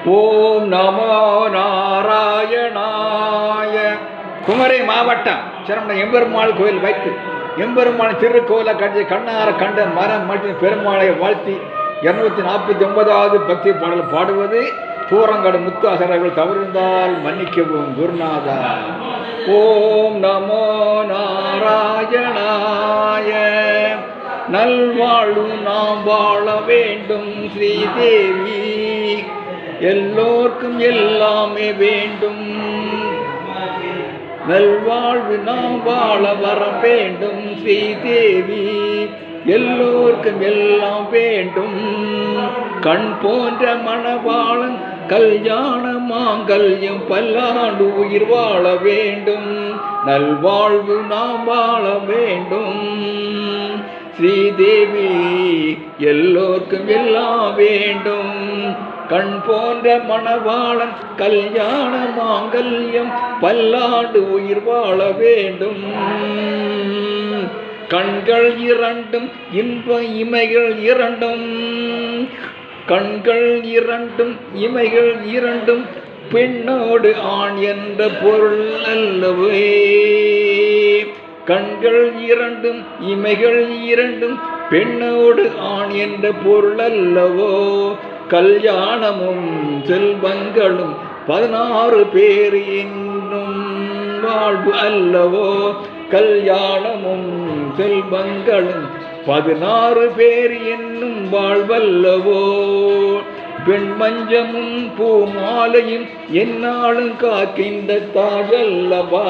ஓம் நமோ நாராயணாய. குமரி மாவட்டம் சிரமணம் எம்பெருமாள் கோயில் வைத்து எம்பெருமாள் திருக்கோயிலை கட்டி கண்ணார கண்ட மரம் மற்றும் பெருமாளை வாழ்த்தி 249வது பக்தி பாடல் பாடுவது தூரங்காடு முத்து அசரர்கள் தவறிருந்தால் மன்னிக்கவும் குருநாதா. ஓம் நமோ நாராயணாய. நல்வாழ்வு நாம் வாழ வேண்டும் ஸ்ரீதேவி, எல்லோர்க்கும் எல்லாமே வேண்டும். நல்வாழ்வு நாம் வாழ வர வேண்டும் ஸ்ரீதேவி, எல்லோர்க்கும் எல்லாம் வேண்டும். கண் போன்ற மணவாளன் கல்யாண மாங்கல்யம் பல்லாண்டு உயிர் வாழ வேண்டும். நல்வாழ்வு நாம் வாழ வேண்டும் ஸ்ரீதேவி, எல்லோர்க்கும் எல்லாம் வேண்டும். கண் போன்ற மணவாளன் கல்யாண மாங்கல்யம் பல்லாண்டு உயிர் வாழ வேண்டும். கண்கள் இரண்டும் இன்ப இமைகள் இரண்டும், கண்கள் இரண்டும் இமைகள் இரண்டும் பெண்ணோடு ஆண் என்ற பொருள் அல்லவே. கண்கள் இரண்டும் இமைகள் இரண்டும் பெண்ணோடு ஆண் என்ற பொருள் அல்லவோ. கல்யாணமும் செல்வங்களும் 16 பேர் என்னும் வாழ்வு அல்லவோ. கல்யாணமும் செல்வங்களும் 16 பேர் என்னும் வாழ்வல்லவோ. பெண் மஞ்சமும் பூமாலையும் என்னாலும் காக்கின்ற தாயல்லவா.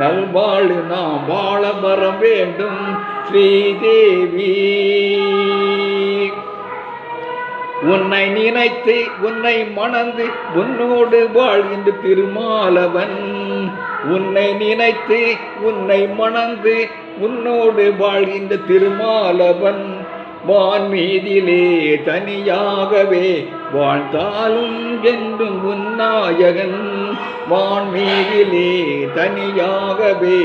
நல்வாழ்வு நாம் வாழ வர வேண்டும் ஸ்ரீதேவி. உன்னை நினைத்து உன்னை மணந்து உன்னோடு வாழ்கின்ற திருமாலவன். உன்னை நினைத்து உன்னை மணந்து உன்னோடு வாழ்கின்ற திருமாலவன். வான் மீதிலே தனியாகவே வாழ்ந்தாலும் என்றும் உன்னாயகன். வான் மீதிலே தனியாகவே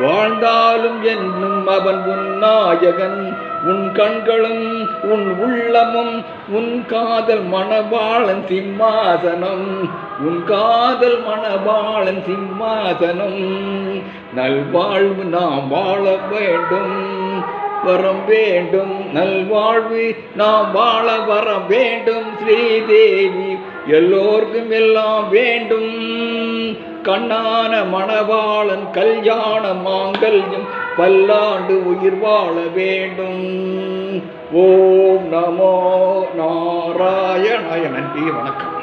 வாழ்ந்தாலும் என்னும் அவன் உன்னாயகன். உன் கண்களும் உன் உள்ளமும் உன் காதல் மணவாளன் சிம்மாசனம். உன் காதல் மணவாளன் சிம்மாசனம். நல்வாழ்வு நாம் வாழ வேண்டும் வரம் வேண்டும். நல்வாழ்வு நாம் வாழ வர வேண்டும் ஸ்ரீதேவி, எல்லோருக்கும் எல்லாம் வேண்டும். கண்ணான மணவாளன் கல்யாண மாங்கல்யம் பல்லாண்டு உயிர் வாழ வேண்டும். ஓம் நமோ நாராயணாய. நன்றி, வணக்கம்.